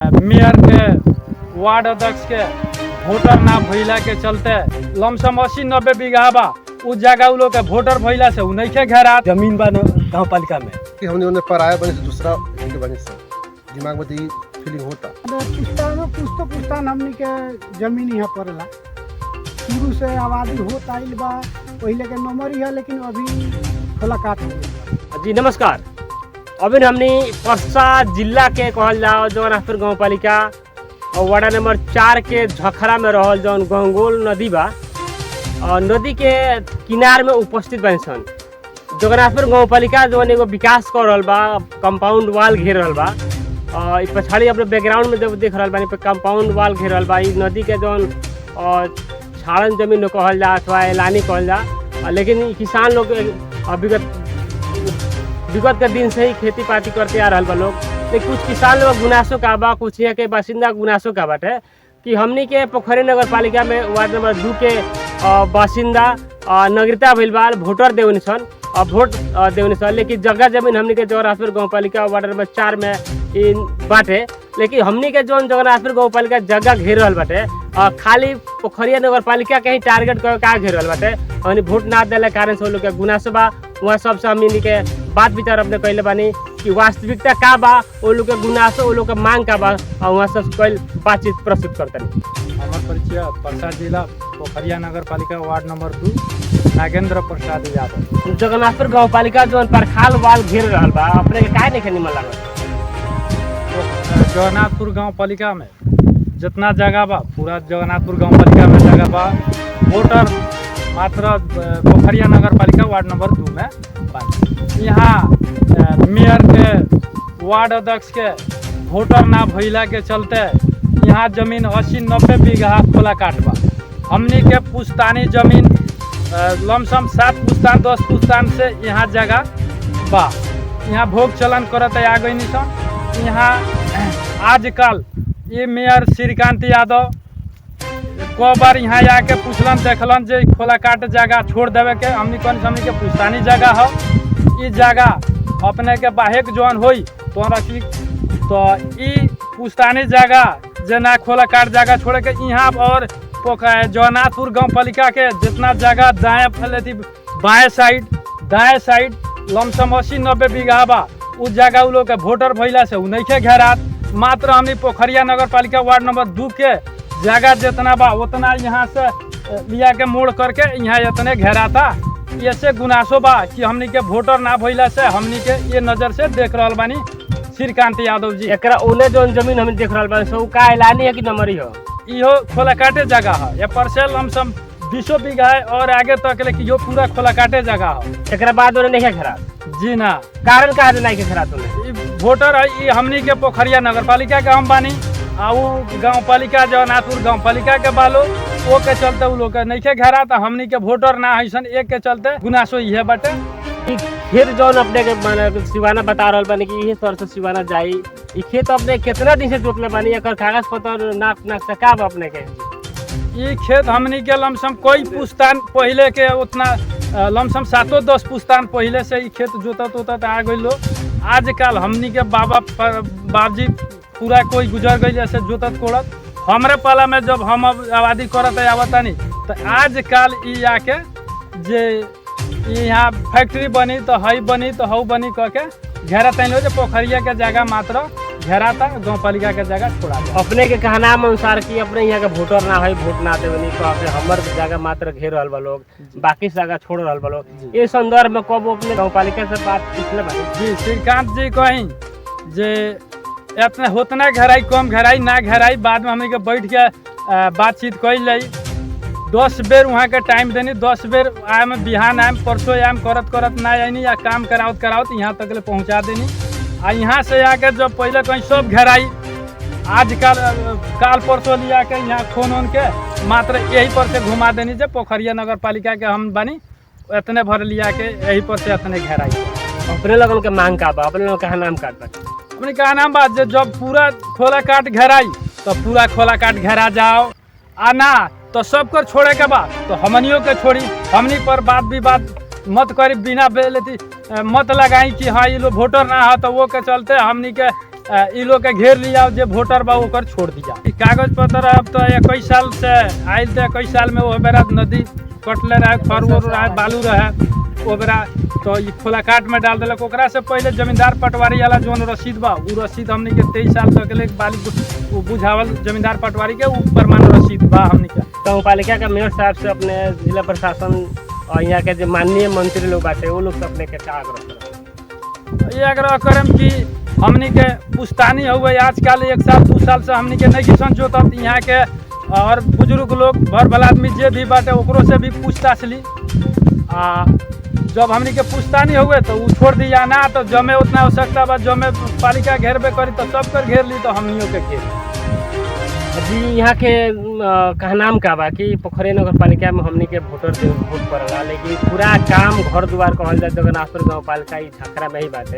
Mayor के ward अध्यक्ष के वोटर ना भइला के चलते लमसम 80-90 बीघा बा उस जगह उ लोग के वोटर भइला से उ नइखे घेरा जमीन बा गाँव पालिका में कि हमने उन्हें पराया बने से दूसरा के बने से दिमाग में तो ये फीलिंग होता। पुस्तान हमनी के जमीन यहाँ पड़ेला शुरू से आबादी होत आइल बा पहले के नंबर ही है लेकिन अभी खोला काट हो गइल। जी नमस्कार। अभी हमने परसा जिला के कहल जाओ जगन्नाथपुर गाँव पालिका और वार्ड नंबर 4 के झखरा में रहल जौन गंगोल नदी बा और नदी के किनार में उपस्थित बनी सन जगन्नाथपुर गाँव पालिका जौन एगो विकास कर रहल बा, कंपाउंड वाल घेर रहल बा और पछाड़ी अपने बैकग्राउंड में जब देख रहल बानी कंपाउंड वाल घेर रहल बा। नदी के जौन छाड़न जमीन कहल जा अथवा एलानी कहल जा, लेकिन किसान लोग विगत के दिन से ही खेती पाती करते आ रहा बा लोग। लेकिन कुछ किसान लोग गुनासों का बा, कुछ यहाँ के बासिंदा गुनासों का बाटे कि हमनी के पोखरी नगर पालिका में वार्ड नंबर 2 के बासिंदा नागरिकता भइल बा, वोटर देवनी सन और वोट देवनी सन, लेकिन जगह जमीन हमनी के जगन्नाथपुर गाँव पालिका वार्ड नंबर 4 में बाटे। लेकिन हमनी के जौन जगन्नाथपुर गाँव पालिका जगह घेर रहल बाटे खाली पोखरिया नगर पालिका के ही टारगेट कर का घेर रहल बाटे। हमनी वोट ना देले कारण से लोग के गुनासो बा। वहाँ सबसे हमनी के बात विचार अपने कहले बानी कि वास्तविकता का बा, वो लोग के गुनासो वो लोग के मांग का बा और वहाँ सब कल बातचीत प्रस्तुत करते हैं। हमार परिचय परसा जिला पोखरिया नगर पालिका वार्ड नंबर 2 नागेंद्र प्रसाद यादव। जगन्नाथपुर गाँव पालिका जो परखाल वाल घेर रहल बा अपने के काहे नहीं निमन लागल? जगन्नाथपुर गाँव पालिका में जितना जगह बा पूरा जगन्नाथपुर गाँव पालिका में जगह बा, वोटर मात्र पोखरिया नगर पालिका वार्ड नंबर 2 में बा। यहाँ मेयर के वार्ड अध्यक्ष के वोटर ना भइला के चलते यहाँ जमीन 80-90 बीघा खोला काट बा। हमनी के पुस्तानी जमीन लमसम 7 पुस्तान 10 पुस्तान से यहाँ जगह बा। यहाँ भोग चलन करत आ गई निशन। यहाँ आजकल ये मेयर श्रीकांत यादव को बार यहाँ आके पूछलन देखलन जे खोला काट जगह छोड़ देवे के हमनी के पुस्तानी जगह हो, ई जगह अपने के बाहेक जौन होई तो रखी तो ई पुस्तानी जगह जे ना खोला काट जगह छोड़े के यहाँ और जगन्नाथपुर गाँव पालिका के जितना जगह दाएं साइड लमसम 80-90 बीघा बा उस जगह उ लोग के वोटर भइला से उ नइखे घेरात। मात्र हमनी पोखरिया नगर पालिका वार्ड नंबर 2 के जगह जितना बा उतना यहाँ से लिया के मोड़ करके यहाँ इतने घेराता। ऐसे गुनासो बा कि हमनी के वोटर ना भइला से हमनी के ये नजर से देख रहल बानी श्रीकांत यादव जी। एकरा ओने जौन जमीन हम देख रहल बानी सो का एलानी है कि नंबरी हो? इहो खोला काटे जगह है, ये परसेल लमसम 20 बीघा है और आगे तक लेकिन यो पूरा खोला काटे जगह है। एकरा बाद ओने नहीं घेरा? जी ना। कारण का नहीं के घेरा तोने? वोटर है ये हमनी के पोखरिया नगर पालिका के हम बानी आ उ गाँव पालिका जगन्नाथपुर गाँव पालिका के बालो वो के चलते उ लोग के नइखे घेरा तो हमनी के वोटर ना हईसन एक के चलते गुनासो इहे बाटे। खेत जौन अपने के सिवाना बता रहल बानी कि इहे सर से सिवाना जाई, ई खेत अपने कितना दिन से जोतले बानी, एकर कागज पत्र नाक से का बा अपने के? ये खेत हमनी के लमसम कोई पुस्तान पहले के उतना लमसम 7-10 पुस्तान पहले से ये खेत जोतत आ गई लोग। आजकल हमनी के बाबजी पूरा कोई गुजर गई जैसे जोतत कोड़त। हमरे पाला में जब हम आबादी करत आवतानी तो आजकल ये आके जे यहाँ फैक्ट्री बनी तो हई बनी तो हऊ बनी कह के घेरा तैन जो पोखरिया के जगह मात्र घेराता, गाँव पालिका के जगह छोड़ा। अपने के कहना अनुसार कि अपने यहाँ के वोटर ना है, वोट ना देवनी कह हमर जगह मात्र घेर रहल बा लोग, बाकी जगह छोड़ रहल बा लोग। ये संदर्भ में कब अपने गाँव पालिका से बात पूछले बानी? जी श्रीकांत जी कहीं जे इतने होतना घेराई कम घेराई ना घेराई बाद में हमने के बैठ के बातचीत कैल जाई। 10 बेर वहाँ के टाइम देनी, 10 बेर आम बिहान आम परसों आम करत ना आईनी या काम करावत यहाँ तक ले पहुँचा देनी। आ यहाँ से आके जब पहले कहीं सब घेराई आजकल काल परसों लिया के यहाँ खोन के मात्र यही पर से घुमा देनी जे पोखरिया नगर पालिका के हम बानी इतने भर लिया के यही पर से इतने घेराई। अपने लोगन के मांग का बा, अपने लोग कहा नाम काट बा? अपने कहा नाम बात जब पूरा खोला काट घेराई तो पूरा खोला काट घेरा जाओ, आ ना तो सब कर छोड़े के बाद तो हमनियों के छोड़ी। हमनी पर बात विवाद मत करी, बिना बेलती मत लगाई कि हाँ ये लोग वोटर ना हो तो वो के चलते हमनी के इ लोग के घेर लिया जे वोटर बा ओकर छोड़ दिया। इ कागज पत्र अब तो 21 साल से आयल तो 21 साल में वो बेरा नदी कटले रहे, खर रहे, बालू रहे, वो बेरा तो इ खोला काट में डाल दिलक। ओकरा से पहले जमींदार पटवारी वाला जोन रसीद बा उ रसीद हमनी के 23 साल तक ले बाली बुझावल जमींदार पटवारी के उ प्रमाण रसीद बा हमनी के। गाँव पालिका का मेयर साहब से अपने जिला प्रशासन और यहाँ के जो माननीय मंत्री लोग बाटे वो लोग से अपने के क्या आग्रह करें? ये आग्रह करम कि हमनी के पुश्तानी हुए आजकल 1 साल 2 साल से हमनी के नहीं किसान जोतत। यहाँ के और बुजुर्ग लोग भर भला आदमी जे भी बाटे ओकरो से भी पूछताछ ली। जब हमनी के पुश्तानी हुए तो वो छोड़ दिया ना, तो जमे उतना आवश्यकता बा जमे पालिका घेरबे करी तो सब कर घेर ली तो हमनियों के घेर। जी यहाँ के कहनाम का बा कि पोखरी नगर पालिका में हमनी के वोटर से वोट पड़ला, लेकिन पूरा काम घर द्वार कहल जाए जगन्नाथपुर गाँव पालिका ई झाकरा में ही बाटे।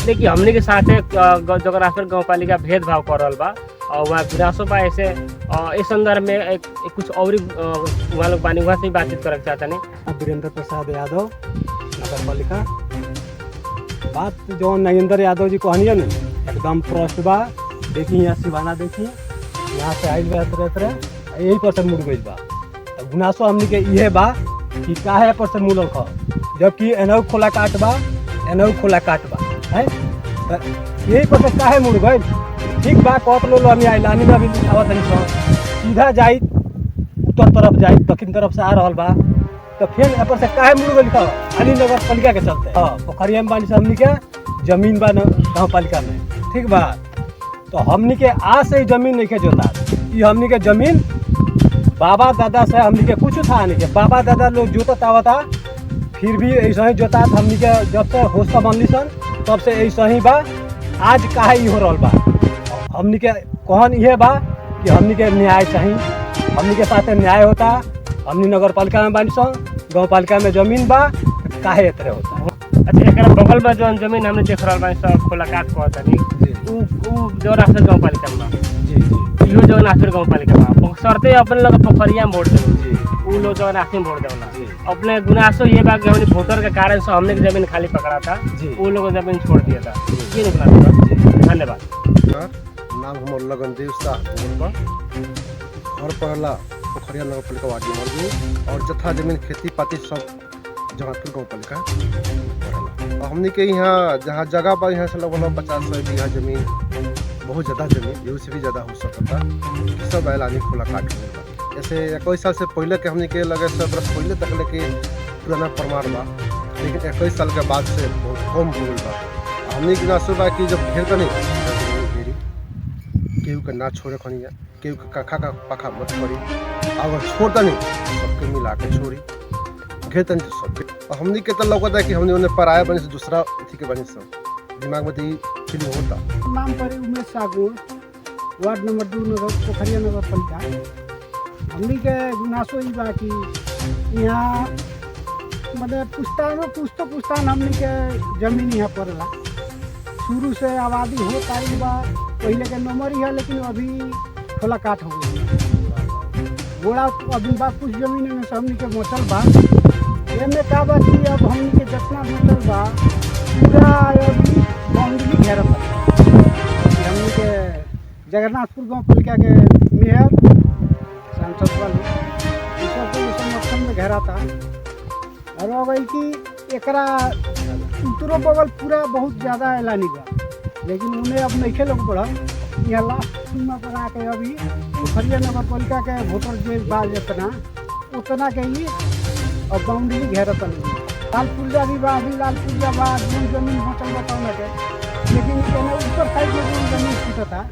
लेकिन हमनी के साथे जगन्नाथपुर गाँव पालिका भेदभाव कर रहा बा और वहाँ गुनासो बा। ऐसे इस संदर्भ में एक कुछ और वहाँ लोग बानी वहाँ से ही बातचीत करे चाहता नहीं। वीरेंद्र प्रसाद यादव नगर पालिका। बात जो नगेंद्र यादव जी कहनिए न एकदम प्रश्न बा। देखी यहाँ सिवाना देखी यहाँ से आयल रहते यही पर से मुड़ गई बा। गुनासो हमनी के इहे बा कि काहे पर से मुड़ल ख, जबकि एनहु खोला काट बा एनहु खोला काट बा है, यही पर से काहे मुड़ गई। ठीक बा कहत लो हम आइलानी में अभी आवत नहीं सीधा जाई उत्तर तरफ जाई दक्षिण तरफ से आ रहा बा तो फिर यहाँ पर से काहे मुड़ गई था अली नगर पालिका के चलते। हाँ पोखरिया में बानी से हमनी के जमीन बा गाँव पालिका में। ठीक बा तो हमनी के आज से ही जमीन नहीं के जोता, ये हमनी के जमीन बाबा दादा से हमनी के कुछ था नहीं के बाबा दादा लोग जोतत आवा था, फिर भी ऐसा ही जोता हमनी के जब से होश बनली सन तब से ऐसा ही बा। आज काहे ही हो रहा बा हमनी के कहन ये बा कि हमनी के न्याय चाहिए, हमनी के साथ न्याय होता। हमनी नगर पालिका में बानी सन गाँव पालिका में जमीन बा काहे इतने होता। अच्छा एक बगल में जो जमीन हमने देख रहा बानी सब खोला काट कहता नहीं जगन्नाथपुर गाँव पालिका में जी जी इहो जगन्नाथपुर गाँव पालिका में सरते अपने लोग पोखरिया में वोट देवे वो लोग जगन्नाथ में वोट देवला। अपने गुनासो ये बा कि हमने वोटर के कारण से हमने की जमीन खाली पकड़ा था, वो लोग जमीन छोड़ दिया था। ये निकला। धन्यवाद। नाम हमर लगनदेव शाह घर पड़ला पोखरिया नगर पालिका वार्ड नंबर 2 और जथा जमीन खेती पाती सब जगन्नाथपुर गाँव पालिका पड़ला। हमने के यहाँ जहाँ जगह बा यहाँ से लगभग 50-100 बीघा जमीन बहुत ज़्यादा जमीन यू से भी ज़्यादा हो सकता सब ऐलानी खुला काट हुआ। ऐसे 21 साल से पहले के हमने के लगे 100 बरस पहले तक लेके पुराना प्रमाण बा, लेकिन 21 साल के बाद से बहुत कम हो गई बा। हमने के नासो बा कि जब घेर नहीं घेरी केहू के ना छोड़े खनिया केहू के काखा का पाखा मत करी, अगर छोड़ता नहीं सबके मिला के छोड़ी घेरता नहीं तो सबके। हमने के तो लगता है कि हमने उन्हें पराया बने से दूसरा अथी के बने सब दिमाग में तो फीलिंग होता। नाम पर उमेश सागुन वार्ड नंबर 2 नगर पोखरिया नगर पालिका। हमनी के गुनासो ही बा कि यहाँ मतलब पुस्तान हमनी के जमीन यहाँ पड़ला। शुरू से आबादी हो तारी बा पहले के नंबर ही है, लेकिन अभी खोला काट हो गई गोड़ा अभी बा कुछ जमीन में से हमनी के मोचल बा। एमे का बा कि अब हमनी के जितना मोचल बा पूरा अभी बाउंड्री घेरत बा। हमनी के जगन्नाथपुर गाँव पालिका के मेयर सांसद वाले सब समर्थन में घेरा था। और हो गई कि एकरा उत्तरों बगल पूरा बहुत ज़्यादा ऐलानी बा, लेकिन उन्हें अब नहीं लोग बढ़ा यहाँ लास्ट सीमा पर आके अभी पोखरिया नगर पालिका के वोटर जो बा उतना के ही और बाउंड्री घेरत नहीं। लाल पुर्जा भी बा, अभी लाल पुर्जा बा जमीन बचल बताना के, लेकिन ऊपर साइड में जो जमीन छूटा था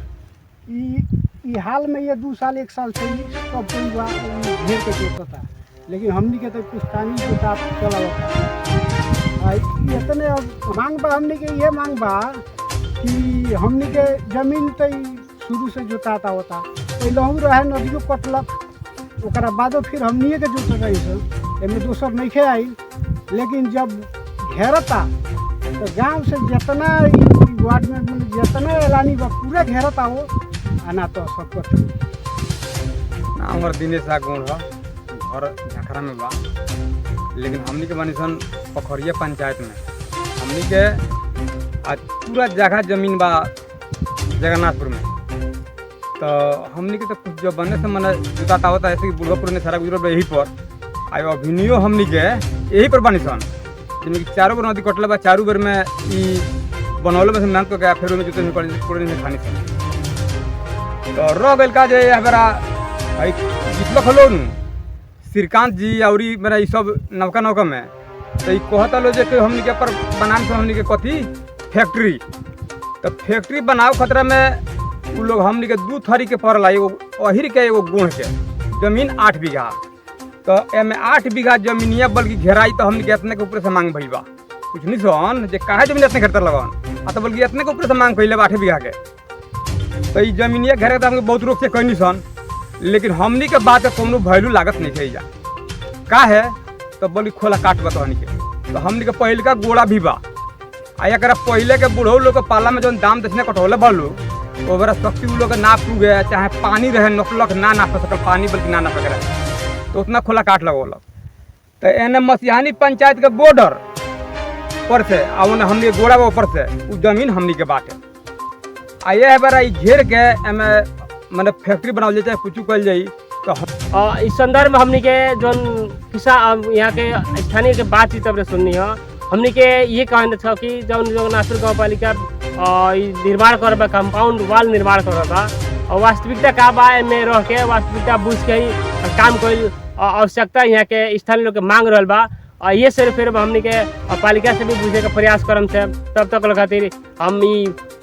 ये हाल में ये 2 साल 1 साल से ही सब कोई बा घेर के जोता था, लेकिन हमनी के तो पुश्तानी के साथ चला होता। इतने अब मांग बा हमनी के ये मांग बा कि हमनी के जमीन तो शुरू से जोताता होता पहले हम रहे नदियों कटलक ओकरा बादो फिर हमनिए के जोत रही सब एमें दोसर नहीं आई। लेकिन जब घेरता तो गांव से जितना वार्ड में जितना ऐलानी बा पूरा घेरता वो आना तो सब कुछ। हमार दिनेश सागुन है घर झाकरा में बा, लेकिन हमनी के बानी सन पोखरिया पंचायत में। हमनी के आज पूरा जगह जमीन बा जगन्नाथपुर में। तो हमनी के तो कुछ जो बनने से मना जूता तावत ऐसे कि बुढ़ापुर ने सारा गुजर यही पर आयो अभिनियो हमनी के यही पर बनी सन जिनमें कि चारों बेर नदी कटल बा, चारों बेर में ई बनौले में से मेहनत करके फिर में जूते में पड़े में खानी सन। तो रह गइल का जे हमारा भाई जितलो खलो नु श्रीकांत जी और मेरा ये सब नौका नौका में तो ये कहता लो जे कि हमनी के पर बनान से हमनी के कथी फैक्ट्री। तो फैक्ट्री बनाओ खतरा में उ लोग हमनी के 2 थरी के पड़ला, एगो अहिर के एगो गुण के जमीन 8 बीघा। तो एमे 8 बीघा जमीनिया बल्कि घेराई तो हमनी के इतने के ऊपर से मांग भइल बा कुछ नहीं सन जे काहे जमीन इतने घेरता लगन आ तो बल्कि इतने के ऊपर से मांग भइल बा 8 बीघा के। तो ये जमीनिया घेरे तो हमके बहुत रोक से कहनी सन, लेकिन हमनी के बात के कोनो वैल्यू लागत नहीं है जा का है। तो बोली खोला काट बता हमनी के। तो हमनी के पहले का गोड़ा भी बा आ एकरा पहले के बूढ़ो लोग के पाला में जो दाम दक्षिणा कटौले बालू ओकरा शक्ति उ लोग नाप टू गया, चाहे पानी रहे नकलक ना नाप सकल पानी बल्कि ना नाप सके तो उतना खोला काट लगौलक। तो एने मसिहानी पंचायत के बॉर्डर पर से आ ओने हमनी गोड़ा बा ऊपर से उ जमीन हमनी के बाटे आ ये बार घेर के एमे माने फैक्ट्री बनावल जाए चाहे कुछ कल जाई। तो इस संदर्भ में हमनी के जो किसान यहाँ के स्थानीय के बातचीत अब सुननी है, हमनी के ये कहना था कि जब जगन्नाथपुर गाँव पालिका निर्माण करबा कंपाउंड वाल निर्माण करबा और वास्तविकता का बा में रह के वास्तविकता बुझ के ही काम कोई आवश्यकता यहाँ के स्थानीय लोग के मांग रहा बा। और ये सिर्फ फिर हमनी के पालिका से भी बुझे का प्रयास करम से तब तक खातिर हम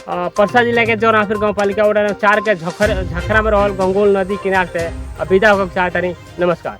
परसा जिला के जगन्नाथपुर गाँव पालिका वार्ड 4 के झखरा में रहल गंगोल नदी किनार से विदा होकर चाहता। नमस्कार।